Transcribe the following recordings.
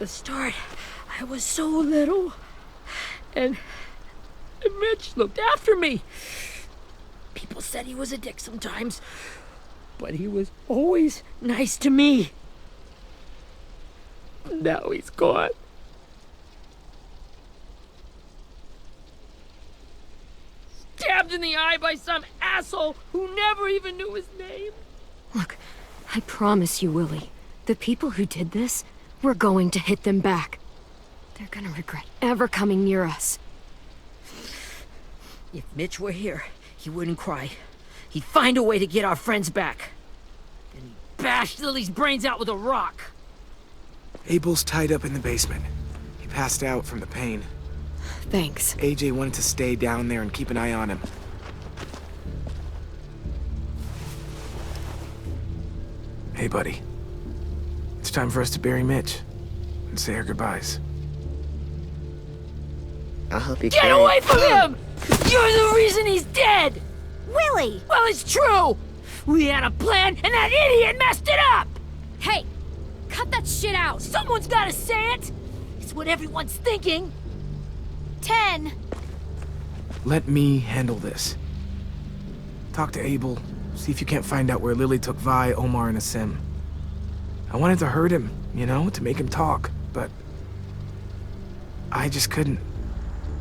the start, I was so little. And Mitch looked after me. People said he was a dick sometimes, but he was always nice to me. Now he's gone. Stabbed in the eye by some asshole who never even knew his name. Look, I promise you, Willie, the people who did this, we're going to hit them back. They're gonna regret ever coming near us. If Mitch were here, he wouldn't cry. He'd find a way to get our friends back. Then he'd bash Lily's brains out with a rock. Abel's tied up in the basement. He passed out from the pain. Thanks. AJ wanted to stay down there and keep an eye on him. Hey, buddy. It's time for us to bury Mitch and say our goodbyes. I'll help you Get away from him! You're the reason he's dead! Willie! Well, it's true! We had a plan, and that idiot messed it up! Hey! Cut that shit out! Someone's gotta say it! It's what everyone's thinking. 10! Let me handle this. Talk to Abel. See if you can't find out where Lily took Vi, Omar, and Asim. I wanted to hurt him, you know, to make him talk, but I just couldn't.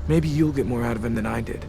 Maybe you'll get more out of him than I did.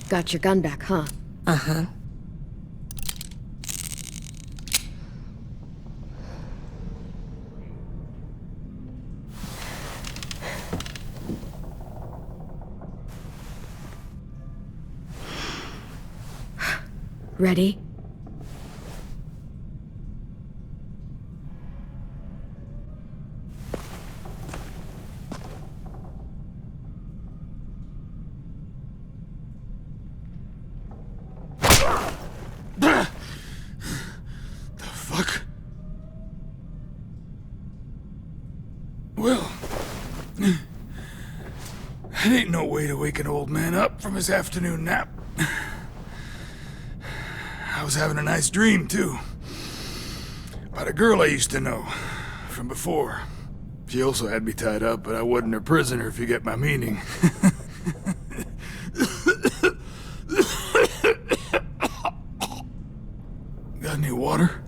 Got your gun back, huh? Uh-huh. Ready? Well, that ain't no way to wake an old man up from his afternoon nap. I was having a nice dream, too. About a girl I used to know from before. She also had me tied up, but I wasn't her prisoner, if you get my meaning. Got any water?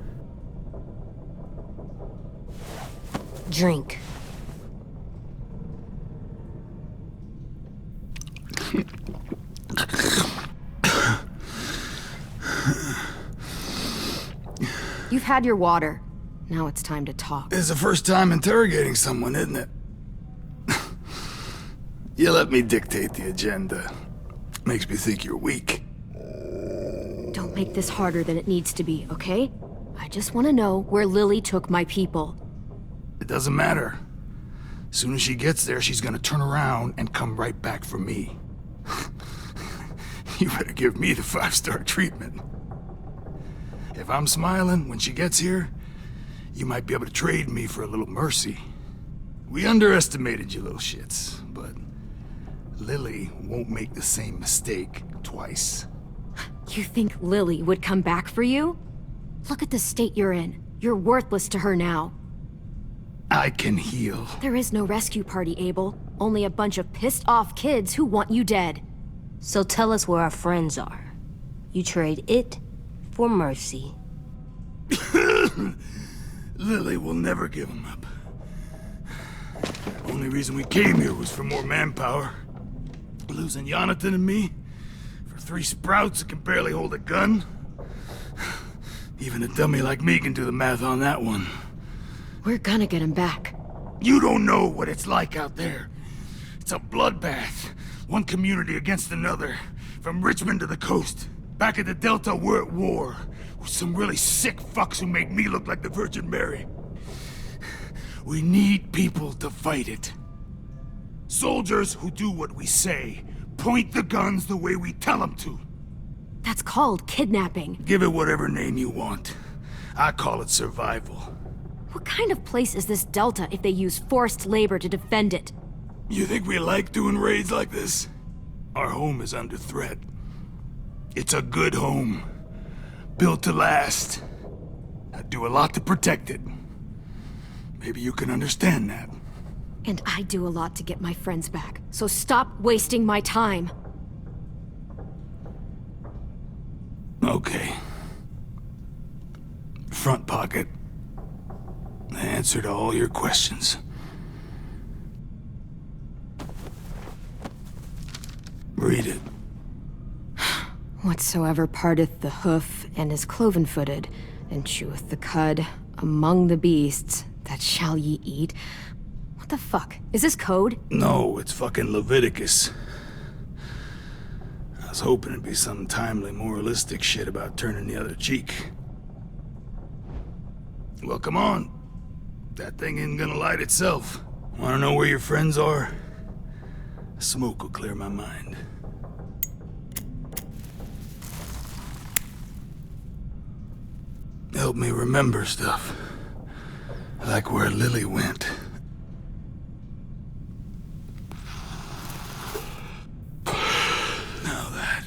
Drink. You've had your water. Now it's time to talk. It's the first time interrogating someone, isn't it? You let me dictate the agenda. Makes me think you're weak. Don't make this harder than it needs to be, okay? I just want to know where Lily took my people. It doesn't matter. As soon as she gets there, she's gonna turn around and come right back for me. You better give me the 5-star treatment. If I'm smiling when she gets here, you might be able to trade me for a little mercy. We underestimated you little shits, but Lily won't make the same mistake twice. You think Lily would come back for you? Look at the state you're in. You're worthless to her now. I can heal. There is no rescue party, Abel. Only a bunch of pissed-off kids who want you dead. So tell us where our friends are. You trade it for mercy. Lily will never give him up. Only reason we came here was for more manpower. Losing Jonathan and me for 3 sprouts that can barely hold a gun. Even a dummy like me can do the math on that one. We're gonna get him back. You don't know what it's like out there. It's a bloodbath. One community against another, from Richmond to the coast. Back at the Delta, we're at war with some really sick fucks who make me look like the Virgin Mary. We need people to fight it. Soldiers who do what we say, point the guns the way we tell them to. That's called kidnapping. Give it whatever name you want. I call it survival. What kind of place is this Delta if they use forced labor to defend it? You think we like doing raids like this? Our home is under threat. It's a good home. Built to last. I do a lot to protect it. Maybe you can understand that. And I do a lot to get my friends back, so stop wasting my time. Okay. Front pocket. The answer to all your questions. Read it. Whatsoever parteth the hoof, and is cloven-footed, and cheweth the cud, among the beasts, that shall ye eat. What the fuck? Is this code? No, it's fucking Leviticus. I was hoping it'd be some timely, moralistic shit about turning the other cheek. Well, come on. That thing isn't gonna light itself. Wanna know where your friends are? Smoke will clear my mind. Help me remember stuff. Like where Lily went. Now that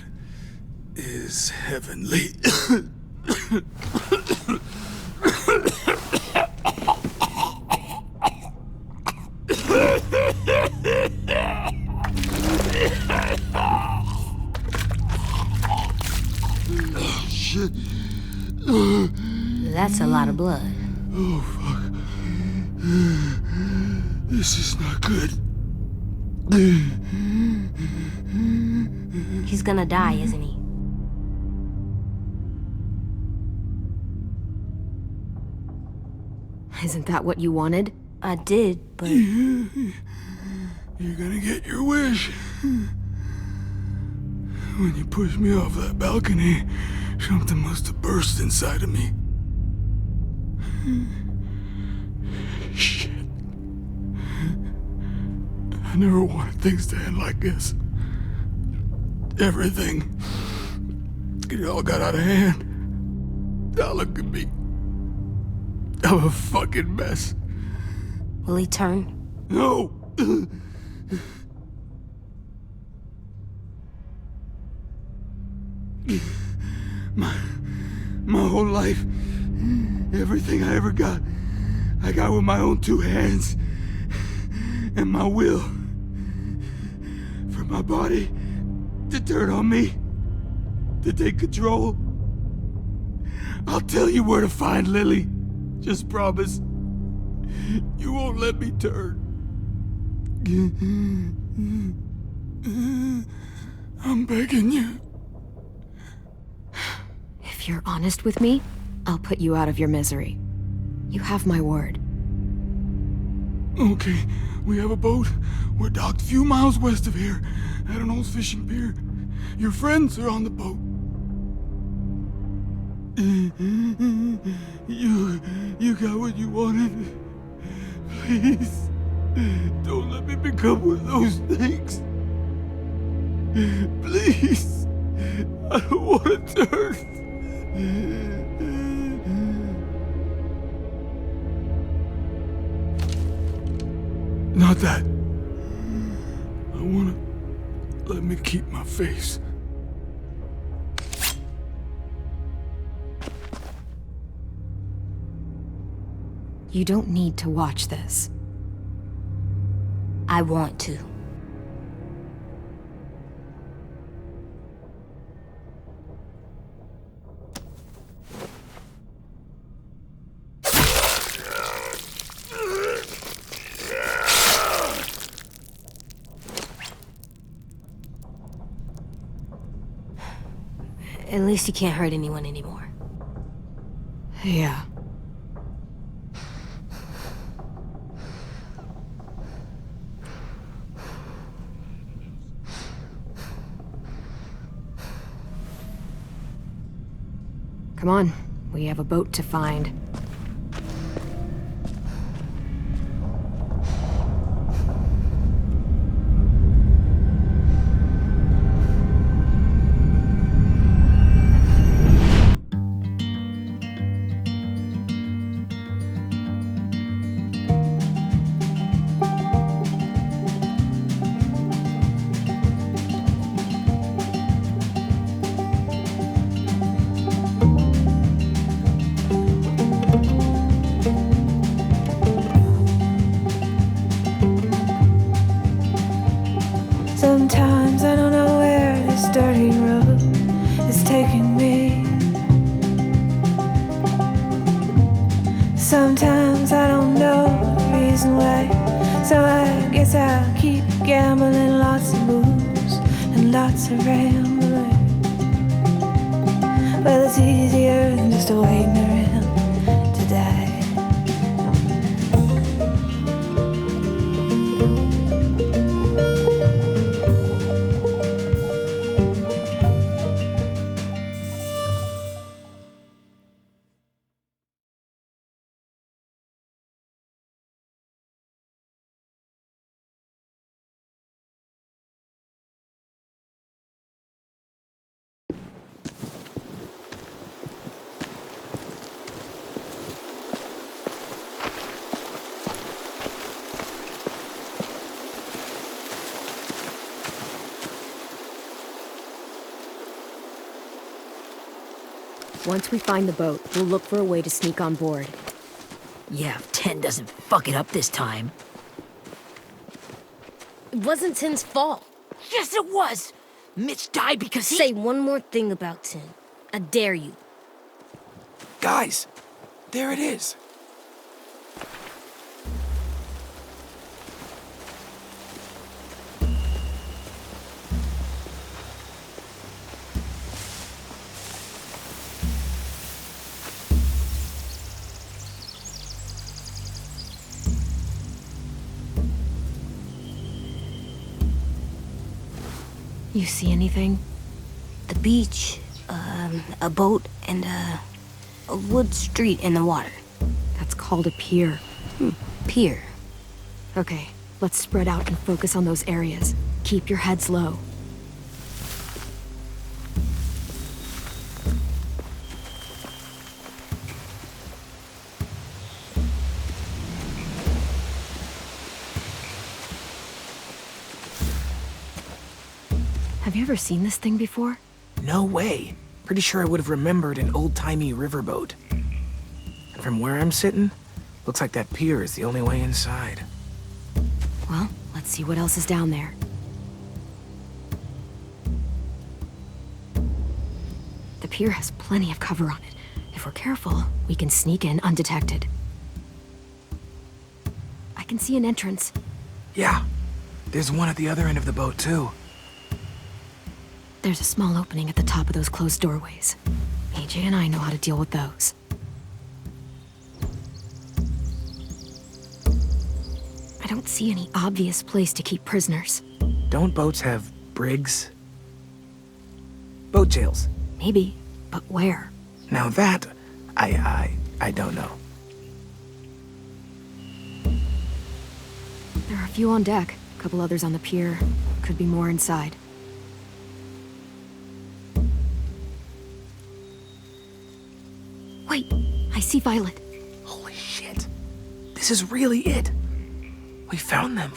is heavenly. Shit. That's a lot of blood. Oh, fuck. This is not good. He's gonna die, isn't he? Isn't that what you wanted? I did, but... You're gonna get your wish. When you pushed me off that balcony, something must have burst inside of me. Shit. I never wanted things to end like this. Everything. It all got out of hand. Now look at me. I'm a fucking mess. Will he turn? No! My whole life, everything I ever got, I got with my own two hands and my will. For my body to turn on me, to take control. I'll tell you where to find Lily. Just promise. You won't let me turn. I'm begging you. If you're honest with me, I'll put you out of your misery. You have my word. Okay, we have a boat. We're docked a few miles west of here, at an old fishing pier. Your friends are on the boat. You got what you wanted. Please, don't let me become one of those things. Please, I don't want to turn. Not that. I wanna let me keep my face. You don't need to watch this. I want to. At least you can't hurt anyone anymore. Yeah. Come on, we have a boat to find. Sometimes I don't know where this dirty road is taking me. Sometimes I don't know the reason why, so I guess I'll keep gambling. Lots of moves and lots of rambling. Well, it's easier than just waiting around to die. Once we find the boat, we'll look for a way to sneak on board. Yeah, if 10 doesn't fuck it up this time. It wasn't Tin's fault. Yes, it was! Mitch died because he— Say one more thing about Tin. I dare you. Guys, there it is. You see anything? The beach, a boat, and a wood street in the water. That's called a pier. Pier. Okay, let's spread out and focus on those areas. Keep your heads low. Have you ever seen this thing before? No way. Pretty sure I would have remembered an old-timey riverboat. And from where I'm sitting, looks like that pier is the only way inside. Well, let's see what else is down there. The pier has plenty of cover on it. If we're careful, we can sneak in undetected. I can see an entrance. Yeah, there's one at the other end of the boat, too. There's a small opening at the top of those closed doorways. AJ and I know how to deal with those. I don't see any obvious place to keep prisoners. Don't boats have brigs? Boat jails. Maybe, but where? Now that, I don't know. There are a few on deck, a couple others on the pier. Could be more inside. Wait, I see Violet. Holy shit. This is really it. We found them.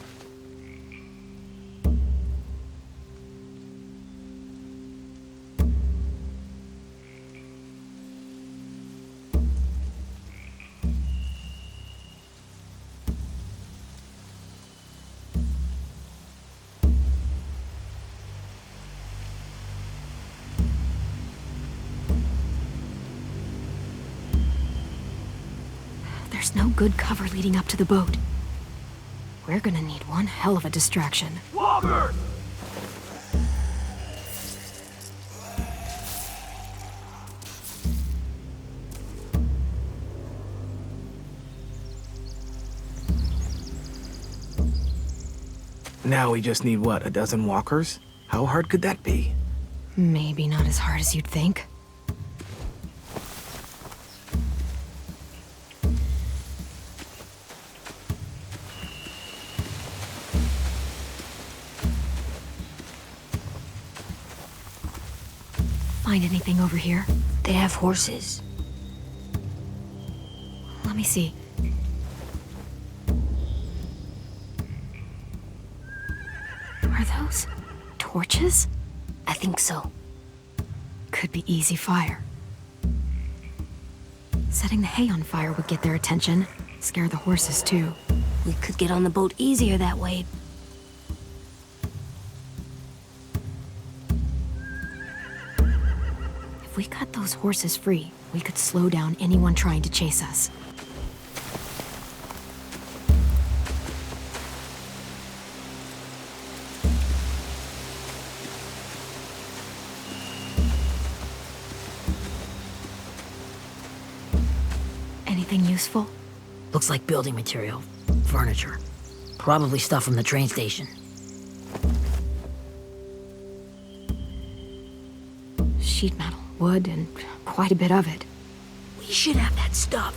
There's no good cover leading up to the boat. We're gonna need one hell of a distraction. Robert! Now we just need, what, a dozen walkers? How hard could that be? Maybe not as hard as you'd think. find anything over here. They have horses. Let me see. Are those torches? I think so. Could be easy fire. Setting the hay on fire would get their attention. Scare the horses, too. We could get on the boat easier that way. If we cut those horses free, we could slow down anyone trying to chase us. Anything useful? Looks like building material. Furniture. Probably stuff from the train station. Sheet metal, wood, and quite a bit of it. We should have that stuff.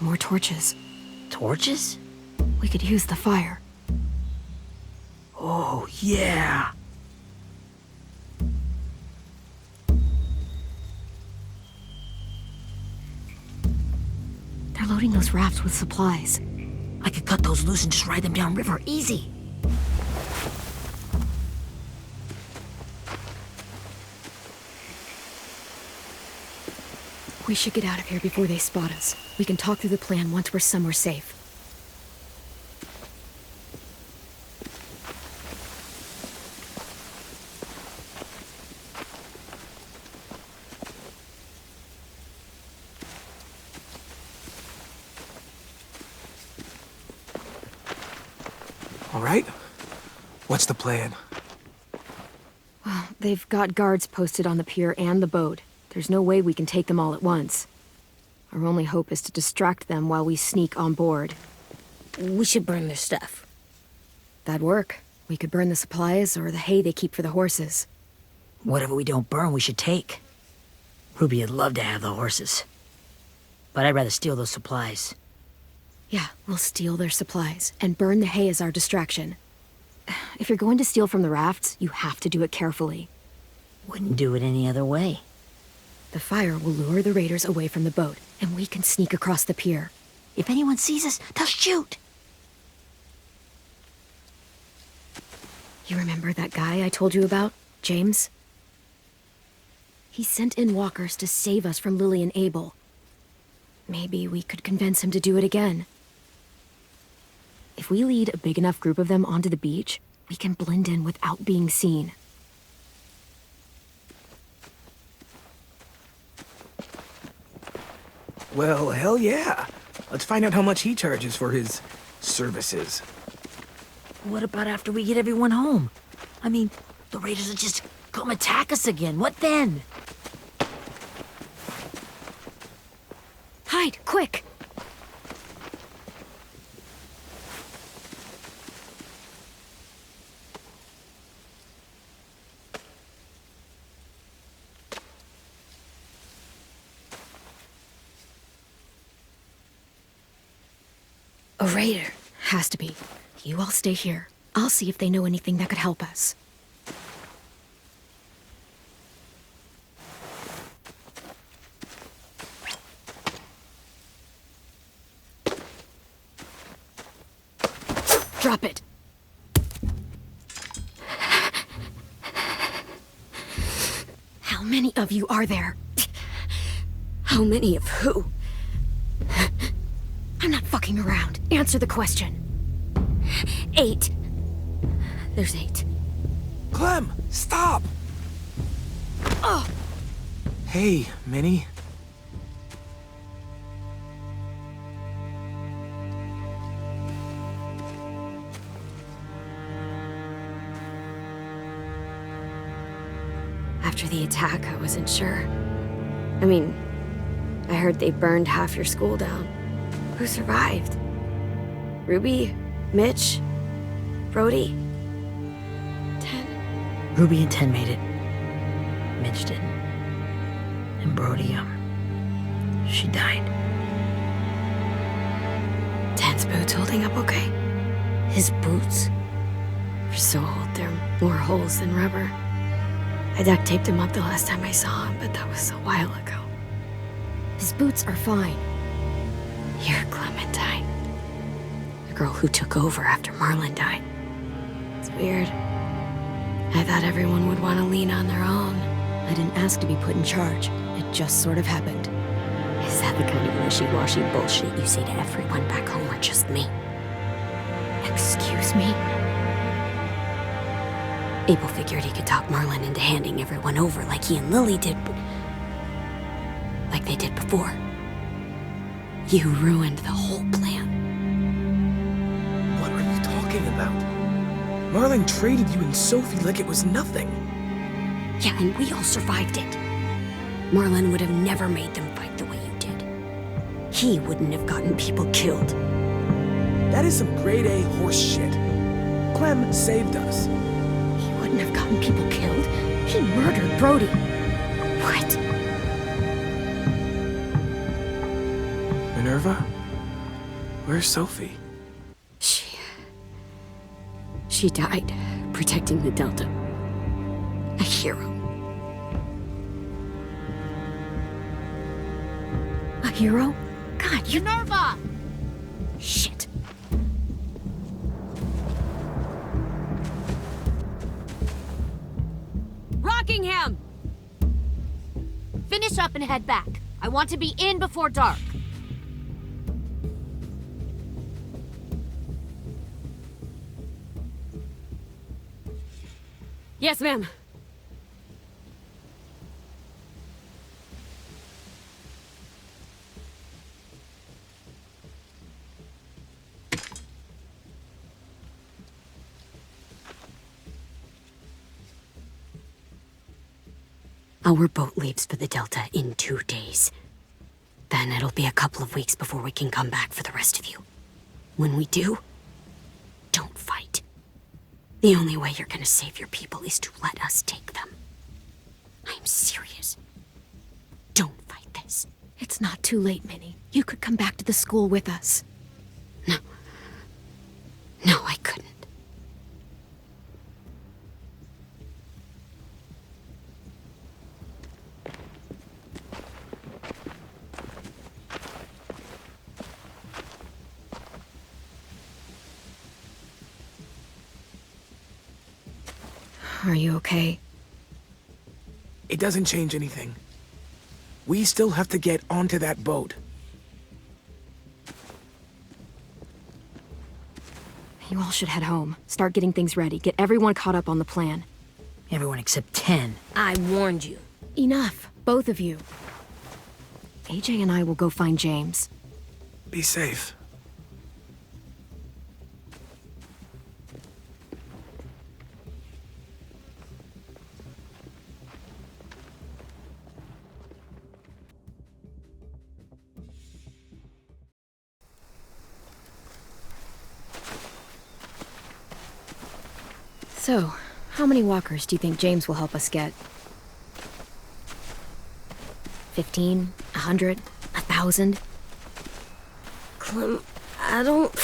More torches. Torches? We could use the fire. Oh, yeah. They're loading those rafts with supplies. I could cut those loose and just ride them downriver. Easy. We should get out of here before they spot us. We can talk through the plan once we're somewhere safe. All right? What's the plan? Well, they've got guards posted on the pier and the boat. There's no way we can take them all at once. Our only hope is to distract them while we sneak on board. We should burn their stuff. That'd work. We could burn the supplies or the hay they keep for the horses. Whatever we don't burn, we should take. Ruby would love to have the horses. But I'd rather steal those supplies. Yeah, we'll steal their supplies and burn the hay as our distraction. If you're going to steal from the rafts, you have to do it carefully. Wouldn't do it any other way. The fire will lure the raiders away from the boat, and we can sneak across the pier. If anyone sees us, they'll shoot. You remember that guy I told you about, James? He sent in walkers to save us from Lily and Abel. Maybe we could convince him to do it again. If we lead a big enough group of them onto the beach, we can blend in without being seen. Well, hell yeah. Let's find out how much he charges for his services. What about after we get everyone home? I mean, the raiders will just come attack us again. What then? Hide, quick! A raider. Has to be. You all stay here. I'll see if they know anything that could help us. Drop it. How many of you are there? How many of who? I'm not fucking around. Answer the question. 8. There's 8. Clem, stop! Oh! Hey, Minnie. After the attack, I wasn't sure. I mean, I heard they burned half your school down. Who survived? Ruby? Mitch? Brody? 10? Ruby and 10 made it. Mitch didn't. And Brody, she died. 10's boots holding up okay? His boots? They're so old, they're more holes than rubber. I duct taped him up the last time I saw him, but that was a while ago. His boots are fine. You're Clementine. The girl who took over after Marlon died. It's weird. I thought everyone would want to lean on their own. I didn't ask to be put in charge. It just sort of happened. Is that the kind of wishy-washy bullshit you say to everyone back home or just me? Excuse me? Abel figured he could talk Marlon into handing everyone over like he and Lily did, but... like they did before. You ruined the whole plan. What are you talking about? Marlon traded you and Sophie like it was nothing. Yeah, and we all survived it. Marlon would have never made them fight the way you did. He wouldn't have gotten people killed. That is some grade A horse shit. Clem saved us. He wouldn't have gotten people killed. He murdered Brody. What? Minerva? Where's Sophie? She died protecting the Delta. A hero. A hero? God, you... Minerva! Shit. Rockingham! Finish up and head back. I want to be in before dark. Yes, ma'am. Our boat leaves for the Delta in 2 days. Then it'll be a couple of weeks before we can come back for the rest of you. When we do, don't fight. The only way you're gonna save your people is to let us take them. I'm serious. Don't fight this. It's not too late, Minnie. You could come back to the school with us. No. No, I couldn't. Are you okay? It doesn't change anything. We still have to get onto that boat. You all should head home. Start getting things ready. Get everyone caught up on the plan. Everyone except 10. I warned you. Enough. Both of you. AJ and I will go find James. Be safe. So, how many walkers do you think James will help us get? 15? 100? 1,000? Clem, I don't...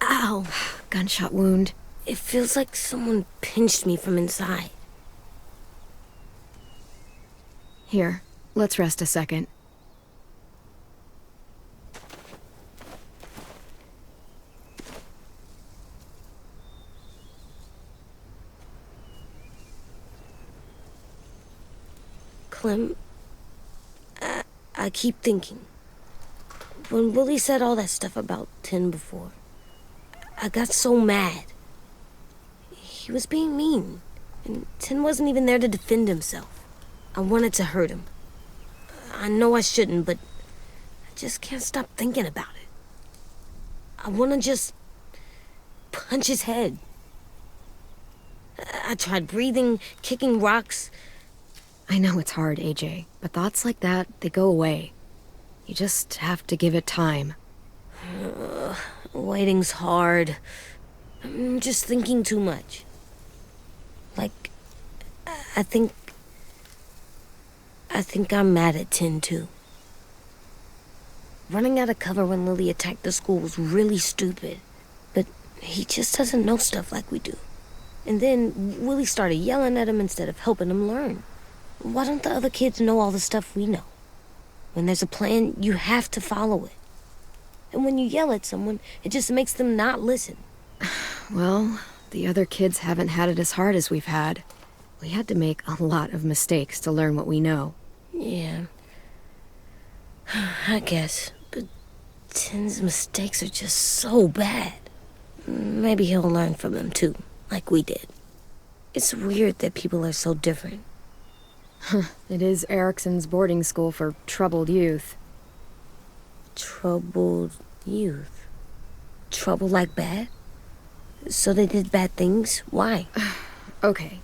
Ow. Gunshot wound. It feels like someone pinched me from inside. Here, let's rest a second. Clem, I keep thinking. When Willie said all that stuff about 10 before, I got so mad. He was being mean, and 10 wasn't even there to defend himself. I wanted to hurt him. I know I shouldn't, but I just can't stop thinking about it. I want to just punch his head. I tried breathing, kicking rocks. I know it's hard, AJ, but thoughts like that, they go away. You just have to give it time. Waiting's hard. I'm just thinking too much. Like, I think I'm mad at 10 too. Running out of cover when Lily attacked the school was really stupid, but he just doesn't know stuff like we do. And then Willie started yelling at him instead of helping him learn. Why don't the other kids know all the stuff we know? When there's a plan, you have to follow it. And when you yell at someone, it just makes them not listen. Well, the other kids haven't had it as hard as we've had. We had to make a lot of mistakes to learn what we know. Yeah. I guess. But Tin's mistakes are just so bad. Maybe he'll learn from them too, like we did. It's weird that people are so different. It is Erickson's boarding school for troubled youth. Troubled youth? Trouble like bad? So they did bad things? Why? Okay,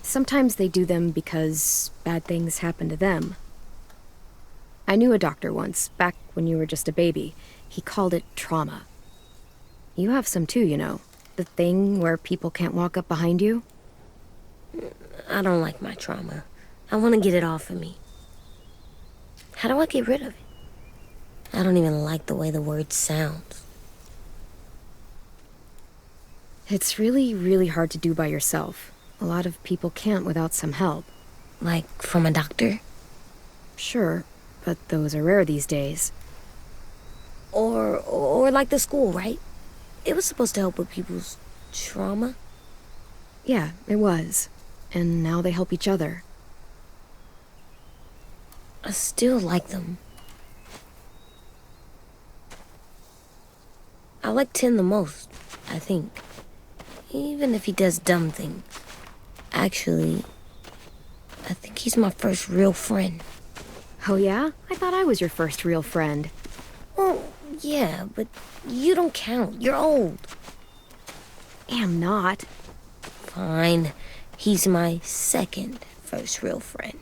sometimes they do them because bad things happen to them. I knew a doctor once, back when you were just a baby. He called it trauma. You have some too, you know. The thing where people can't walk up behind you. I don't like my trauma. I want to get it off of me. How do I get rid of it? I don't even like the way the word sounds. It's really, really hard to do by yourself. A lot of people can't without some help. Like from a doctor? Sure, but those are rare these days. Or like the school, right? It was supposed to help with people's trauma. Yeah, it was. And now they help each other. I still like them. I like Tin the most, I think. Even if he does dumb things. Actually, I think he's my first real friend. Oh yeah? I thought I was your first real friend. Well, yeah, but you don't count. You're old. Am not. Fine. He's my second first real friend.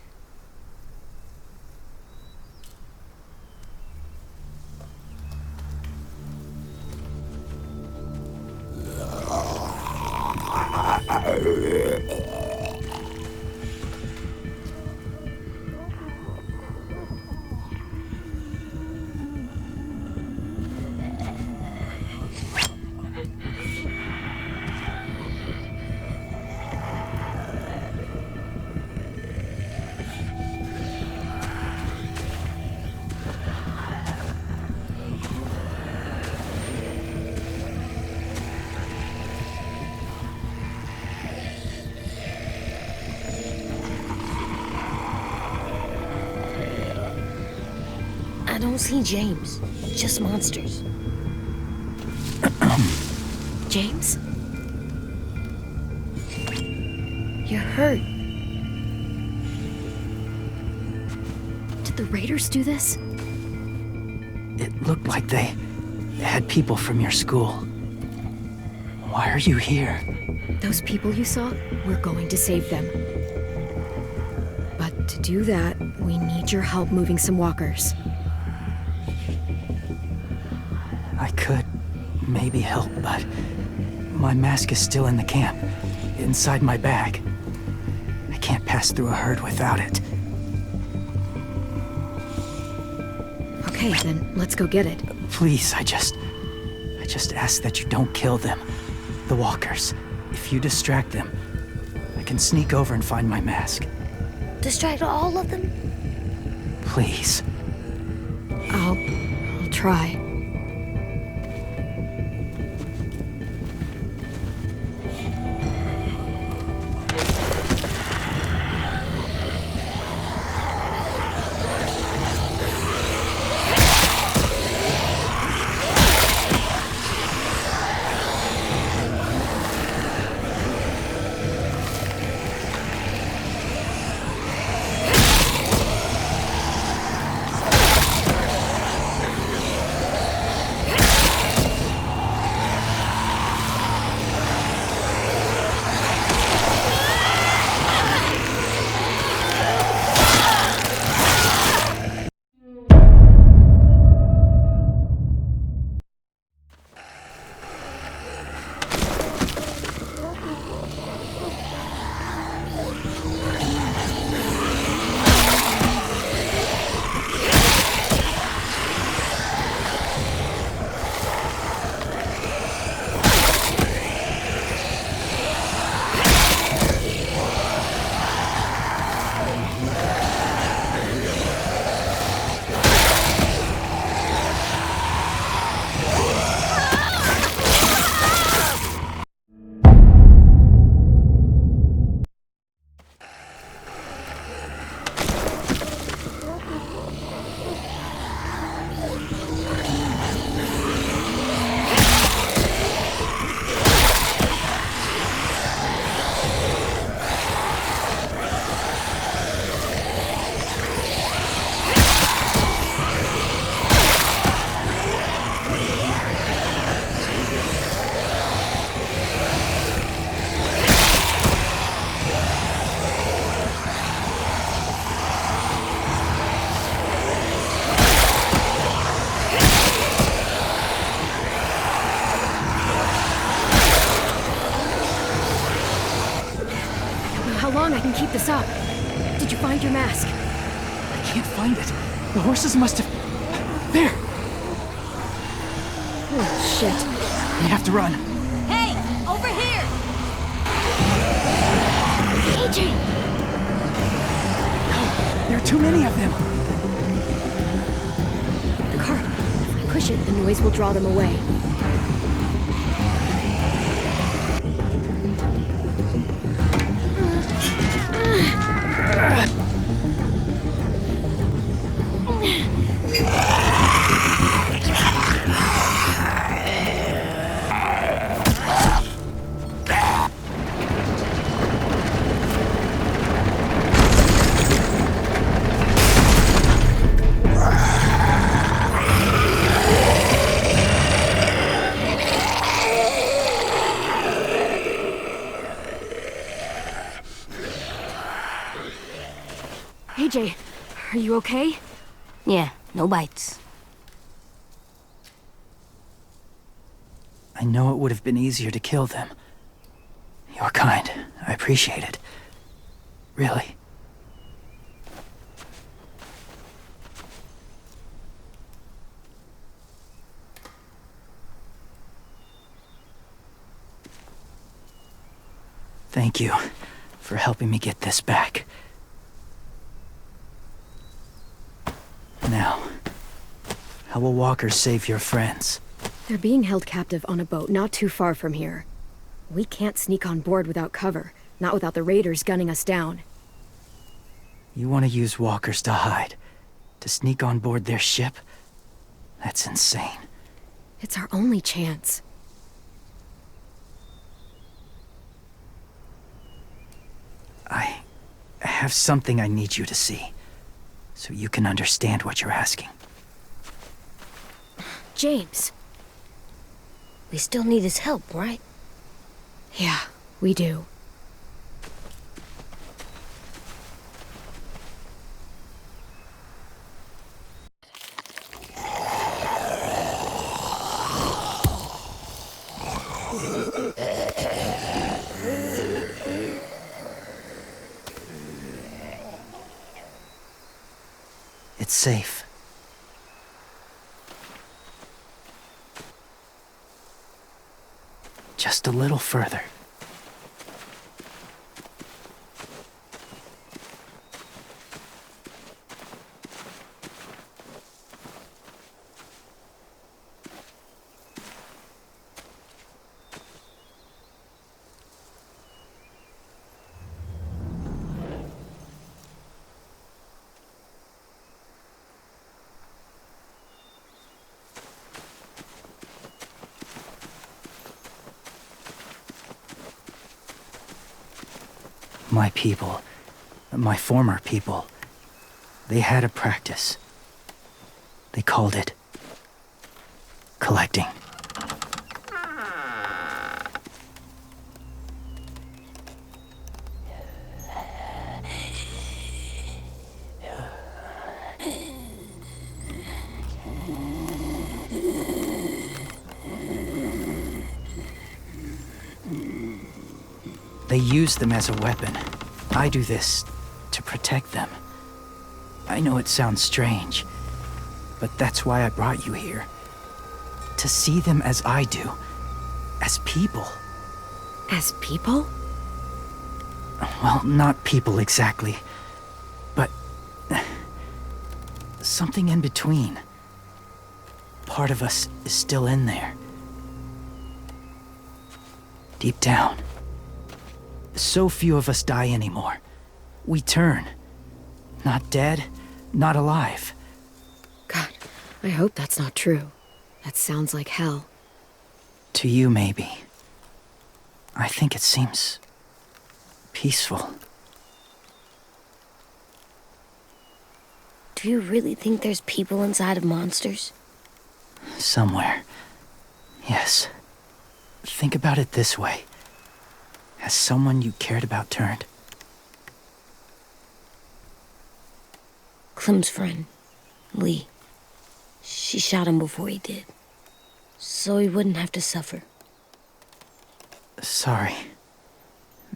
I don't see James, just monsters. James? You're hurt. Did the raiders do this? It looked like they had people from your school. Why are you here? Those people you saw, we're going to save them. But to do that, we need your help moving some walkers. I could maybe help, but my mask is still in the camp, inside my bag. I can't pass through a herd without it. Okay, then let's go get it. Please, I just ask that you don't kill them. The walkers. If you distract them, I can sneak over and find my mask. Distract all of them? Please. I'll try. how long I can keep this up. Did you find your mask? I can't find it. The horses must have... There! Oh, shit. We have to run. Hey, over here! AJ! No, there are too many of them. The car. If I push it, the noise will draw them away. AJ, are you okay? Yeah, no bites. I know it would have been easier to kill them. You're kind. I appreciate it. Really. Thank you for helping me get this back. Now, how will walkers save your friends? They're being held captive on a boat not too far from here. We can't sneak on board without cover, not without the raiders gunning us down. You want to use walkers to hide? To sneak on board their ship? That's insane. It's our only chance. I have something I need you to see, so you can understand what you're asking. James. We still need his help, right? Yeah, we do. It's safe. Just a little further. My people, my former people, they had a practice. They called it collecting. They use them as a weapon. I do this to protect them. I know it sounds strange, but that's why I brought you here. To see them as I do. As people. As people? Well, not people exactly, but something in between. Part of us is still in there. Deep down. So few of us die anymore. We turn. Not dead, not alive. God, I hope that's not true. That sounds like hell. To you, maybe. I think it seems peaceful. Do you really think there's people inside of monsters? Somewhere. Yes. Think about it this way. Has someone you cared about turned? Clem's friend, Lee. She shot him before he did. So he wouldn't have to suffer. Sorry.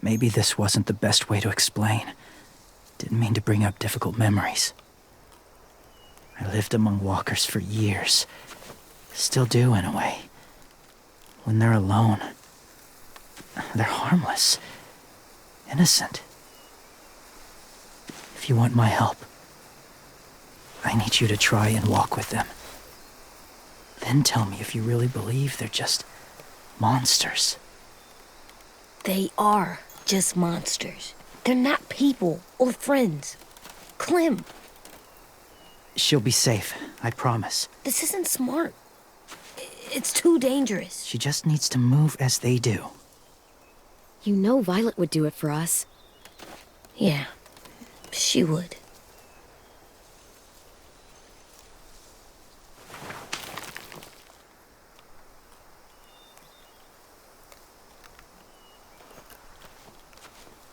Maybe this wasn't the best way to explain. Didn't mean to bring up difficult memories. I lived among walkers for years. Still do, in a way. When they're alone, they're harmless. Innocent. If you want my help, I need you to try and walk with them. Then tell me if you really believe they're just monsters. They are just monsters. They're not people or friends. Clem, She'll be safe, I promise. this isn't smart. It's too dangerous. She just needs to move as they do. You know Violet would do it for us. Yeah, she would.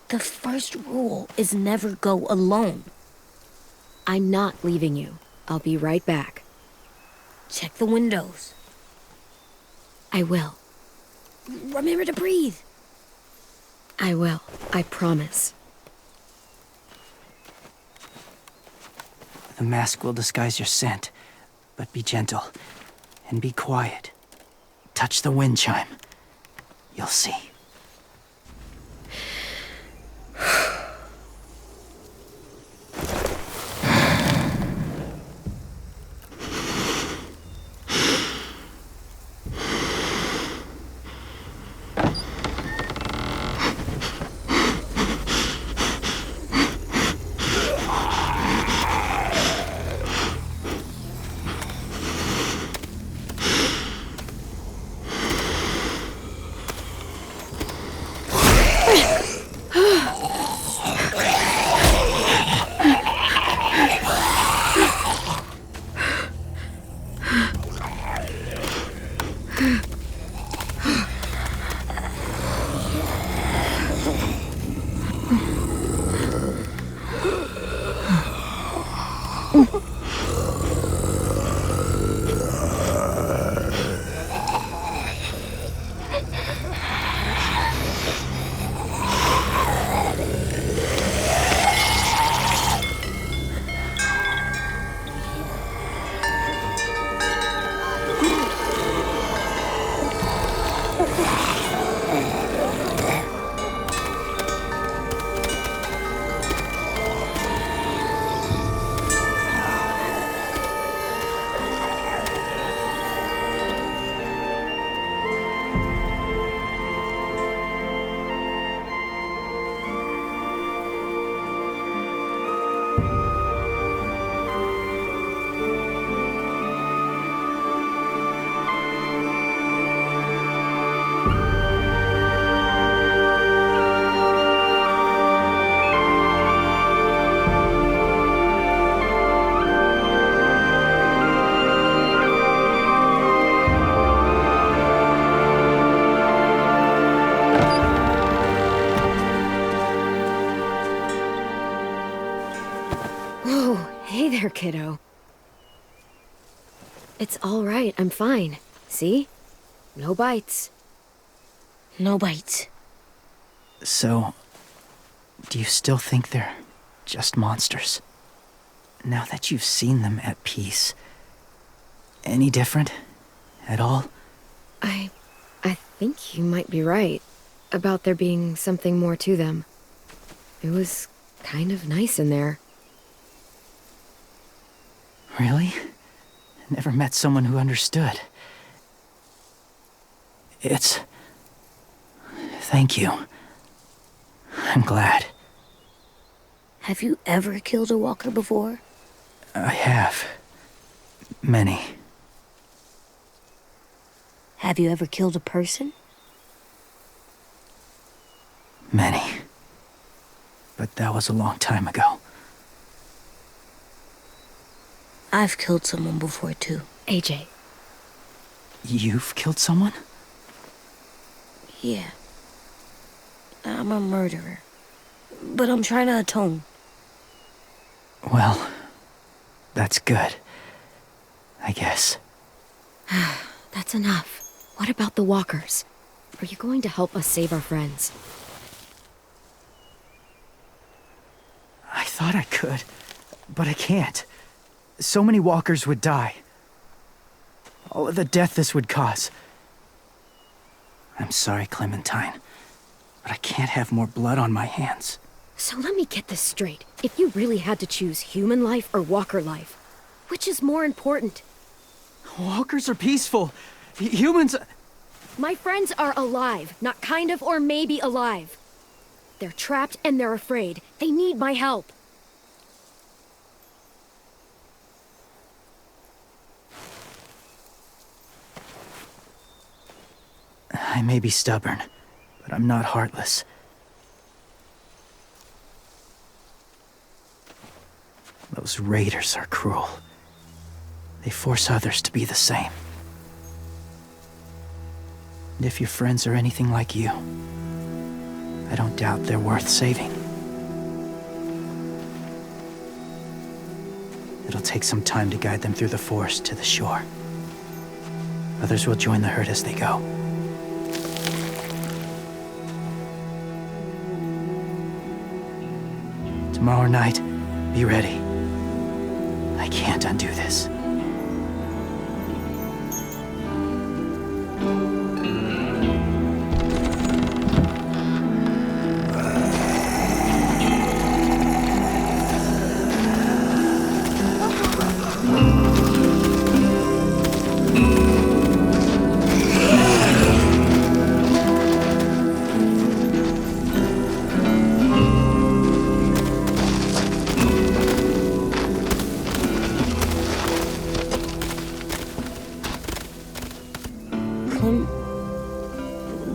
The first rule is never go alone. I'm not leaving you. I'll be right back. Check the windows. I will. Remember to breathe. I will. I promise. The mask will disguise your scent, but be gentle and be quiet. Touch the wind chime. You'll see. Hey there, kiddo. It's all right. I'm fine. See? No bites. No bites. So, do you still think they're just monsters? Now that you've seen them at peace, any different at all? I think you might be right about there being something more to them. It was kind of nice in there. Really? Never met someone who understood. Thank you. I'm glad. Have you ever killed a walker before? I have. Many. Have you ever killed a person? Many. But that was a long time ago. I've killed someone before, too. AJ. You've killed someone? Yeah. I'm a murderer. But I'm trying to atone. Well, that's good. I guess. That's enough. What about the walkers? Are you going to help us save our friends? thought I could, but I can't. So many walkers would die. All of the death this would cause. I'm sorry, Clementine, but I can't have more blood on my hands. So let me get this straight. If you really had to choose human life or walker life, which is more important? Walkers are peaceful. Humans... My friends are alive, not kind of or maybe alive. They're trapped and they're afraid. They need my help. I may be stubborn, but I'm not heartless. Those raiders are cruel. They force others to be the same. And if your friends are anything like you, I don't doubt they're worth saving. It'll take some time to guide them through the forest to the shore. Others will join the herd as they go. Tomorrow night, be ready. I can't undo this.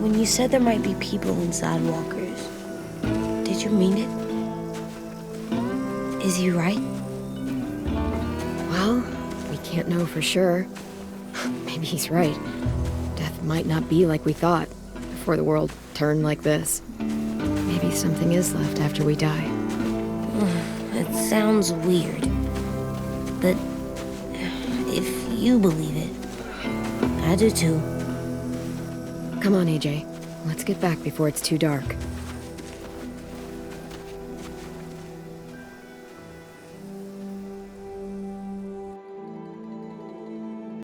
When you said there might be people inside walkers, did you mean it? Is he right? Well, we can't know for sure. Maybe he's right. Death might not be like we thought before the world turned like this. Maybe something is left after we die. It sounds weird. But if you believe it, I do too. Come on, AJ. Let's get back before it's too dark.